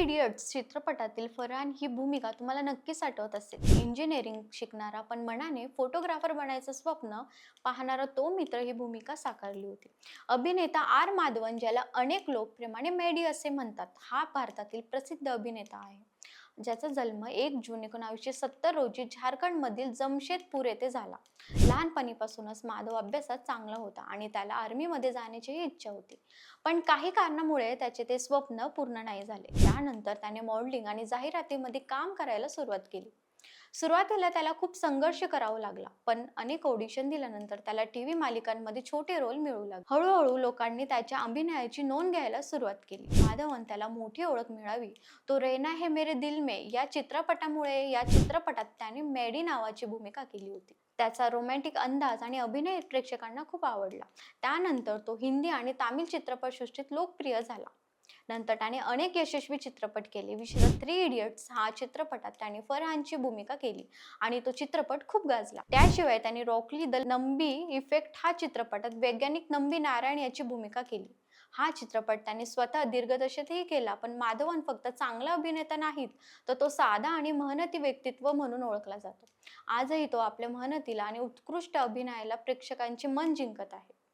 Idiots चित्रपटातील फरहान ही भूमिका तुम्हाला नक्कीच आठवत असेल. इंजिनिअरिंग शिकणारा पण मनाने फोटोग्राफर बनायचं स्वप्न पाहणारा तो मित्र ही भूमिका साकारली होती. अभिनेता आर माधवन, ज्याला अनेक लोक प्रेमाने मेडी असे म्हणतात, हा भारतातील प्रसिद्ध अभिनेता आहे, ज्याचा जन्म 1 जून 1970 रोजी झारखंडमधील जमशेदपूर येथे झाला. लहानपणीपासूनच माधव अभ्यासात चांगला होता आणि त्याला आर्मीमध्ये जाण्याचीही इच्छा होती. पण काही कारणामुळे त्याचे ते स्वप्न पूर्ण नाही झाले. त्यानंतर त्याने मॉडेलिंग आणि जाहिरातीमध्ये काम करायला सुरुवात केली. सुरुवातीला त्याला खूप संघर्ष करावा लागला, पण अनेक ऑडिशन दिल्यानंतर त्याला टीव्ही मालिकांमध्ये छोटे रोल मिळू लागले. हळूहळू लोकांनी त्याच्या अभिनयाची नोंद घ्यायला सुरुवात केली. माधवन त्याला मोठी ओळख मिळावी तो रहना है मेरे दिल में या चित्रपटामुळे. या चित्रपटात त्याने मेडी नावाची भूमिका केली होती. त्याचा रोमॅन्टिक अंदाज आणि अभिनय प्रेक्षकांना खूप आवडला. त्यानंतर तो हिंदी आणि तामिळ चित्रपटसृष्टीत लोकप्रिय झाला. नंतर त्याने अनेक यशस्वी चित्रपट केले. विशेषतः थ्री इडियट्स हा चित्रपटात त्याने फरहानची भूमिका केली आणि तो चित्रपट खूप गाजला. त्याशिवाय त्याने रॉकली द नंबी इफेक्ट हा चित्रपटात वैज्ञानिक नंबी नारायण याची भूमिका केली. हा चित्रपट त्याने स्वतः दिग्दर्शितही केला. पण माधवन फक्त चांगला अभिनेता नाहीत, तर तो साधा आणि मेहनती व्यक्तित्व म्हणून ओळखला जातो. आजही तो आपल्या मेहनतीला आणि उत्कृष्ट अभिनयाला प्रेक्षकांचे मन जिंकत आहे.